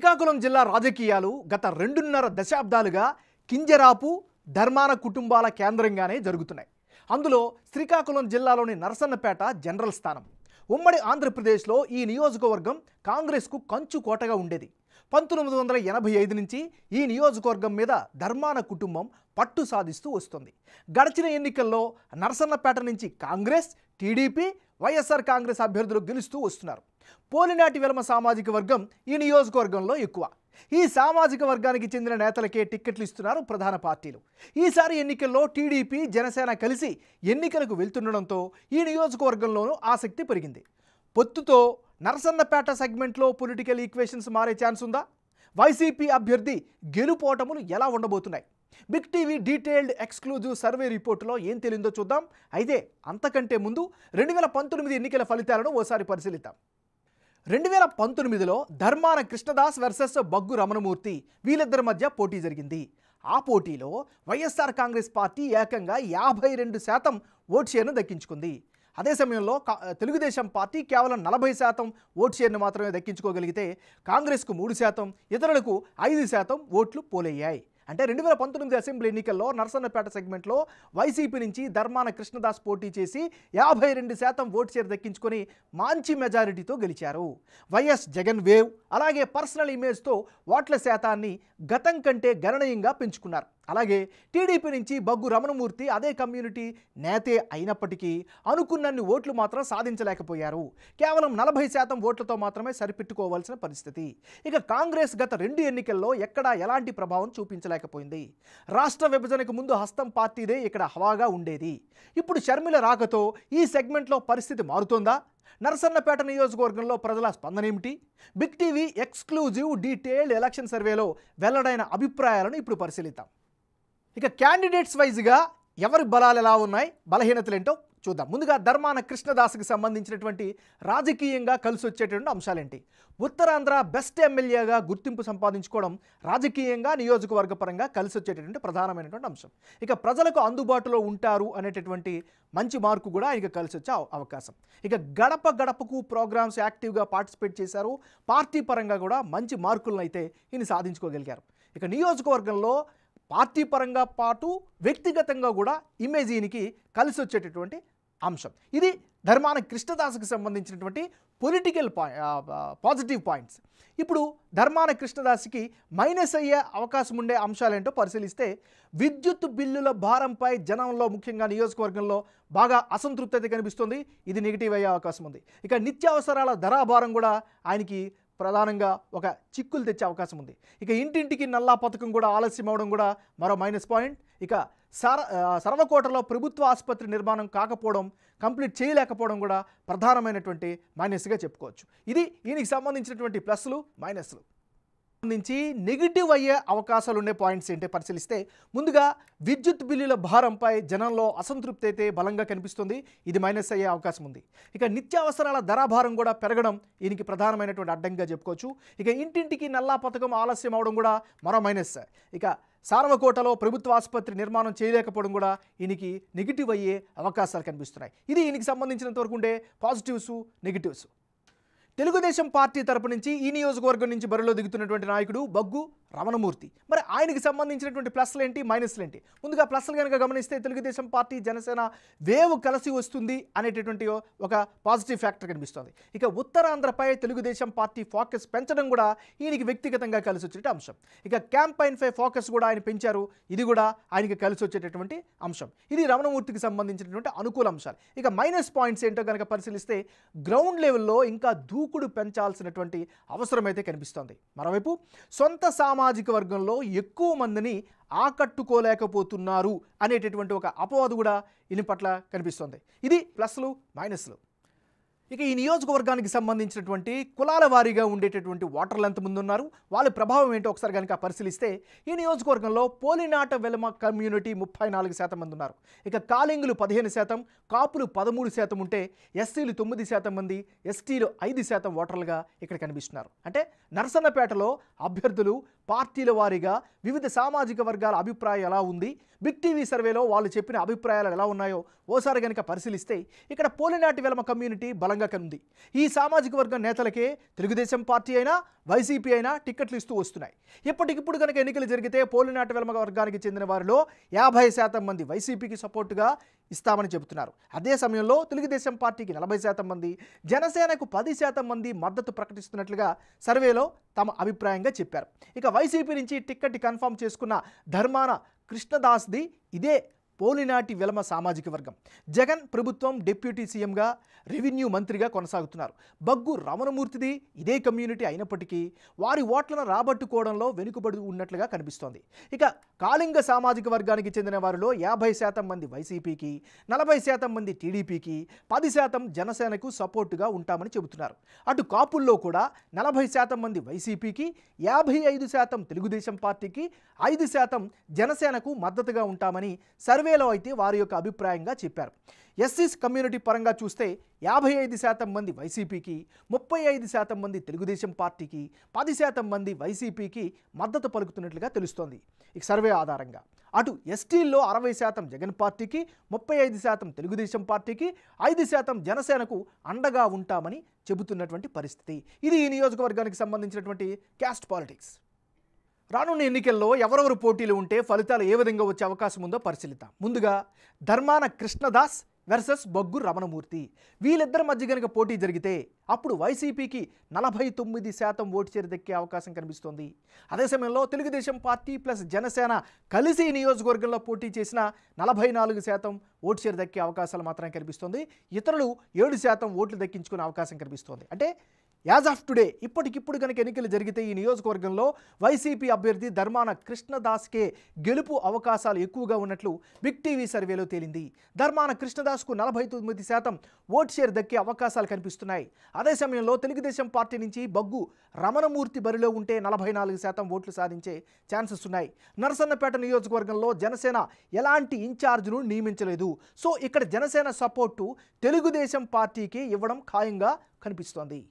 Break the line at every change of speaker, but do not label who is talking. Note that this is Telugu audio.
శ్రీకాకుళం జిల్లా రాజకీయాలు గత 2.5 దశాబ్దాలుగా కింజరాపు ధర్మాన కుటుంబాల కేంద్రంగానే జరుగుతున్నాయి. అందులో శ్రీకాకుళం జిల్లాలోని నరసన్నపేట జనరల్ స్థానం. ఉమ్మడి ఆంధ్రప్రదేశ్లో ఈ నియోజకవర్గం కాంగ్రెస్కు కంచు కోటగా ఉండేది. 1985 నుంచి ఈ నియోజకవర్గం మీద ధర్మాన కుటుంబం పట్టు సాధిస్తూ వస్తుంది. గడిచిన ఎన్నికల్లో నరసన్నపేట నుంచి కాంగ్రెస్, టీడీపీ, వైఎస్ఆర్ కాంగ్రెస్ అభ్యర్థులు గెలుస్తూ వస్తున్నారు. పోలినాటి వెలమ సామాజిక వర్గం ఈ నియోజకవర్గంలో ఎక్కువ. ఈ సామాజిక వర్గానికి చెందిన నేతలకే టిక్కెట్లు ఇస్తున్నారు ప్రధాన పార్టీలు. ఈసారి ఎన్నికల్లో టీడీపీ, జనసేన కలిసి ఎన్నికలకు వెళ్తుండడంతో ఈ నియోజకవర్గంలోనూ ఆసక్తి పెరిగింది. పొత్తుతో నరసన్నపేట సెగ్మెంట్లో పొలిటికల్ ఈక్వేషన్స్ మారే ఛాన్స్ ఉందా? వైసీపీ అభ్యర్థి గెలుపోటములు ఎలా ఉండబోతున్నాయి? Big TV detailed exclusive survey రిపోర్టులో ఏం తెలిందో చూద్దాం. అయితే అంతకంటే ముందు 2019 ఎన్నికల ఫలితాలను ఓసారి పరిశీలిద్దాం. 2019లో ధర్మాన కృష్ణదాస్ వర్సెస్ బగ్గు రమణమూర్తి వీళ్ళిద్దరి మధ్య పోటీ జరిగింది. ఆ పోటీలో వైఎస్ఆర్ కాంగ్రెస్ పార్టీ ఏకంగా 52% ఓట్ షేర్ను దక్కించుకుంది. అదే సమయంలో తెలుగుదేశం పార్టీ కేవలం 40% ఓట్ షేర్ను మాత్రమే దక్కించుకోగలిగితే కాంగ్రెస్కు 3%, ఇతరులకు 5% ఓట్లు పోలయ్యాయి. అంటే 2019 అసెంబ్లీ ఎన్నికల్లో నరసన్నపేట సెగ్మెంట్లో వైసీపీ నుంచి ధర్మాన కృష్ణదాస్ పోటీ చేసి 52% ఓట్ షేర్ దక్కించుకొని మంచి మెజారిటీతో గెలిచారు. వైఎస్ జగన్ వేవ్ అలాగే పర్సనల్ ఇమేజ్తో ఓట్ల శాతాన్ని గతం కంటే గణనీయంగా పెంచుకున్నారు. అలాగే టీడీపీ నుంచి బగ్గు రమణమూర్తి అదే కమ్యూనిటీ నేతే అయినప్పటికీ అనుకున్నన్ని ఓట్లు మాత్రం సాధించలేకపోయారు. కేవలం 40% ఓట్లతో మాత్రమే సరిపెట్టుకోవాల్సిన పరిస్థితి. ఇక కాంగ్రెస్ గత 2 ఎన్నికల్లో ఎక్కడా ఎలాంటి ప్రభావం చూపించలేకపోయింది. రాష్ట్ర విభజనకు ముందు హస్తం పార్టీదే ఇక్కడ హవాగా ఉండేది. ఇప్పుడు షర్మిల రాకతో ఈ సెగ్మెంట్లో పరిస్థితి మారుతోందా? నరసన్నపేట నియోజకవర్గంలో ప్రజల స్పందన ఏమిటి? Big TV exclusive detailed election సర్వేలో వెల్లడైన అభిప్రాయాలను ఇప్పుడు పరిశీలిద్దాం. ఇక క్యాండిడేట్స్ వైజ్గా ఎవరి బలాలు ఎలా ఉన్నాయి, బలహీనతలేంటో చూద్దాం. ముందుగా ధర్మాన కృష్ణదాస్కి సంబంధించినటువంటి రాజకీయంగా కలిసి వచ్చేటువంటి అంశాలేంటి? ఉత్తరాంధ్ర బెస్ట్ ఎమ్మెల్యేగా గుర్తింపు సంపాదించుకోవడం రాజకీయంగా నియోజకవర్గపరంగా కలిసి వచ్చేటటువంటి ప్రధానమైనటువంటి అంశం. ఇక ప్రజలకు అందుబాటులో ఉంటారు అనేటటువంటి మంచి మార్కు కూడా ఆయనకి కలిసి వచ్చే అవకాశం. ఇక గడప గడపకు ప్రోగ్రామ్స్ యాక్టివ్గా పార్టిసిపేట్ చేశారు. పార్టీ పరంగా కూడా మంచి మార్కులను అయితే ఈయన సాధించుకోగలిగారు. ఇక నియోజకవర్గంలో పార్టీ పరంగా పాటు వ్యక్తిగతంగా కూడా ఇమేజ్ ఈయనకి కలిసి వచ్చేటటువంటి అంశం. ఇది ధర్మాన కృష్ణదాస్కి సంబంధించినటువంటి పొలిటికల్ పాజిటివ్ పాయింట్స్. ఇప్పుడు ధర్మాన కృష్ణదాస్కి మైనస్ అయ్యే అవకాశం ఉండే అంశాలేంటో పరిశీలిస్తే విద్యుత్ బిల్లుల భారంపై జనంలో ముఖ్యంగా నియోజకవర్గంలో బాగా అసంతృప్తి కనిపిస్తుంది. ఇది నెగిటివ్ అయ్యే అవకాశం ఉంది. ఇక నిత్యావసరాల ధరాభారం కూడా ఆయనకి ప్రధానంగా ఒక చిక్కులు తెచ్చే అవకాశం ఉంది. ఇక ఇంటింటికి నల్లా పథకం కూడా ఆలస్యం అవడం కూడా మరో మైనస్ పాయింట్. ఇక సర్వకోటలో ప్రభుత్వ ఆసుపత్రి నిర్మాణం కాకపోవడం, కంప్లీట్ చేయలేకపోవడం కూడా ప్రధానమైనటువంటి మైనస్గా చెప్పుకోవచ్చు. ఇది ఈయనకి సంబంధించినటువంటి ప్లస్లు, మైనస్లు. నుంచి నెగిటివ్ అయ్యే అవకాశాలు ఉండే పాయింట్స్ ఏంటి పరిశీలిస్తే ముందుగా విద్యుత్ బిల్లుల భారంపై జనంలో అసంతృప్తి అయితే బలంగా కనిపిస్తుంది. ఇది మైనస్ అయ్యే అవకాశం ఉంది. ఇక నిత్యావసరాల ధరాభారం కూడా పెరగడం ఈయనకి ప్రధానమైనటువంటి అడ్డంగా చెప్పుకోవచ్చు. ఇక ఇంటింటికి నల్లా పథకం ఆలస్యం అవడం కూడా మరో మైనస్. ఇక సార్వకోటలో ప్రభుత్వ ఆసుపత్రి నిర్మాణం చేయలేకపోవడం కూడా ఈయనకి నెగిటివ్ అయ్యే అవకాశాలు కనిపిస్తున్నాయి. ఇది ఈయనకి సంబంధించినంత వరకు ఉండే పాజిటివ్స్, నెగిటివ్స్. తెలుగుదేశం పార్టీ తరపు నుంచి ఈ నియోజకవర్గం నుంచి బరిలో దిగుతున్నటువంటి నాయకుడు బగ్గు రమణమూర్తి. మరి ఆయనకి సంబంధించినటువంటి ప్లస్లు ఏంటి, మైనస్లు ఏంటి? ముందుగా ప్లస్లు కనుక గమనిస్తే తెలుగుదేశం పార్టీ, జనసేన వేవ్ కలిసి వస్తుంది అనేటటువంటి ఒక పాజిటివ్ ఫ్యాక్టర్ కనిపిస్తుంది. ఇక ఉత్తరాంధ్రపై తెలుగుదేశం పార్టీ ఫోకస్ పెంచడం కూడా ఈయనకి వ్యక్తిగతంగా కలిసి వచ్చే అంశం. ఇక క్యాంపైన్పై ఫోకస్ కూడా ఆయన పెంచారు. ఇది కూడా ఆయనకి కలిసి వచ్చేటటువంటి అంశం. ఇది రమణమూర్తికి సంబంధించినటువంటి అనుకూల అంశాలు. ఇక మైనస్ పాయింట్స్ ఏంటో కనుక పరిశీలిస్తే గ్రౌండ్ లెవెల్లో ఇంకా దూకుడు పెంచాల్సినటువంటి అవసరం అయితే కనిపిస్తోంది. మరోవైపు సొంత సామాజిక వర్గంలో ఎక్కువ మందిని ఆకట్టుకోలేకపోతున్నారు అనేటటువంటి ఒక అపవాదు కూడా ఈయన పట్ల కనిపిస్తోంది. ఇది ప్లస్లు, మైనస్లు. ఇక ఈ నియోజకవర్గానికి సంబంధించినటువంటి కులాల వారీగా ఉండేటటువంటి ఓటర్లు ఎంతమంది ఉన్నారు, వాళ్ళ ప్రభావం ఏంటో ఒకసారి కనుక పరిశీలిస్తే ఈ నియోజకవర్గంలో పోలినాట వెలమ కమ్యూనిటీ 34% మంది ఉన్నారు. ఇక కాలింగులు 15%, కాపులు 13% ఉంటే ఎస్సీలు 9% మంది, ఎస్టీలు 5% ఓటర్లుగా ఇక్కడ కనిపిస్తున్నారు. అంటే నరసన్నపేటలో అభ్యర్థులు పార్టీల వారీగా వివిధ సామాజిక వర్గాల అభిప్రాయం ఎలా ఉంది, బిగ్ టీవీ సర్వేలో వాళ్ళు చెప్పిన అభిప్రాయాలు ఎలా ఉన్నాయో ఓసారి కనుక పరిశీలిస్తే ఇక్కడ పోలినాటి వెలమ కమ్యూనిటీ బలంగా కనుంది. ఈ సామాజిక వర్గం నేతలకే తెలుగుదేశం పార్టీ అయినా వైసీపీ అయినా టిక్కెట్లు ఇస్తూ వస్తున్నాయి. ఇప్పటికిప్పుడు కనుక ఎన్నికలు జరిగితే పోలినాటి వెలమ వర్గానికి చెందిన వారిలో 50% మంది వైసీపీకి సపోర్టుగా ఇస్తామని చెబుతున్నారు. అదే సమయంలో తెలుగుదేశం పార్టీకి 40% మంది, జనసేనకు 10% మంది మద్దతు ప్రకటిస్తున్నట్లుగా సర్వేలో తమ అభిప్రాయంగా చెప్పారు. ఇక వైసీపీ నుంచి టిక్కెట్ కన్ఫర్మ్ చేసుకున్న ధర్మాన కృష్ణదాస్ది ఇదే పోలినాటి వెలమ సామాజిక వర్గం. జగన్ ప్రభుత్వం డిప్యూటీ సీఎంగా రెవెన్యూ మంత్రిగా కొనసాగుతున్నారు. బగ్గు రమణమూర్తిది ఇదే కమ్యూనిటీ అయినప్పటికీ వారి ఓట్లను రాబట్టుకోవడంలో వెనుకబడి ఉన్నట్లుగా కనిపిస్తోంది. ఇక కాళింగ సామాజిక వర్గానికి చెందిన వారిలో 50% మంది వైసీపీకి, 40% మంది టీడీపీకి, 10% జనసేనకు సపోర్టుగా ఉంటామని చెబుతున్నారు. అటు కాపుల్లో కూడా 40% మంది వైసీపీకి, 55% తెలుగుదేశం పార్టీకి, 5% జనసేనకు మద్దతుగా ఉంటామని సర్వేలో అయితే వారి యొక్క అభిప్రాయంగా చెప్పారు. ఎస్సీస్ కమ్యూనిటీ పరంగా చూస్తే 55% మంది వైసీపీకి, 35% మంది తెలుగుదేశం పార్టీకి, 10% మంది వైసీపీకి మద్దతు పలుకుతున్నట్లుగా తెలుస్తోంది ఈ సర్వే ఆధారంగా. అటు ఎస్టీల్లో 60% జగన్ పార్టీకి, 35% తెలుగుదేశం పార్టీకి, 5% జనసేనకు అండగా ఉంటామని చెబుతున్నటువంటి పరిస్థితి. ఇది ఈ నియోజకవర్గానికి సంబంధించినటువంటి క్యాస్ట్ పాలిటిక్స్. రానున్న ఎన్నికల్లో ఎవరెవరు పోటీలు ఉంటే ఫలితాలు ఏ విధంగా వచ్చే అవకాశం ఉందో పరిశీలిద్దాం. ముందుగా ధర్మాన కృష్ణదాస్ వర్సెస్ బగ్గు రమణమూర్తి. వీళ్ళిద్దరి మధ్య కనుక పోటీ జరిగితే అప్పుడు వైసీపీకి 49% ఓటు షేర్ దక్కే అవకాశం కనిపిస్తోంది. అదే సమయంలో తెలుగుదేశం పార్టీ ప్లస్ జనసేన కలిసి ఈ నియోజకవర్గంలో పోటీ చేసిన 44% ఓటు షేర్ దక్కే అవకాశాలు మాత్రమే కనిపిస్తోంది. ఇతరులు 7% ఓట్లు దక్కించుకునే అవకాశం కనిపిస్తోంది. అంటే యాజ్ ఆఫ్ టుడే ఇప్పటికిప్పుడు కనుక ఎన్నికలు జరిగితే ఈ నియోజకవర్గంలో వైసీపీ అభ్యర్థి ధర్మాన కృష్ణదాస్కే గెలుపు అవకాశాలు ఎక్కువగా ఉన్నట్లు బిగ్ టీవీ సర్వేలో తేలింది. ధర్మాన కృష్ణదాస్కు 49% ఓట్ షేర్ దక్కే అవకాశాలు కనిపిస్తున్నాయి. అదే సమయంలో తెలుగుదేశం పార్టీ నుంచి బగ్గు రమణమూర్తి బరిలో ఉంటే 44% ఓట్లు సాధించే ఛాన్సెస్ ఉన్నాయి. నరసన్నపేట నియోజకవర్గంలో జనసేన ఎలాంటి ఇన్ఛార్జ్ను నియమించలేదు. సో ఇక్కడ జనసేన సపోర్టు తెలుగుదేశం పార్టీకి ఇవ్వడం ఖాయంగా కనిపిస్తోంది.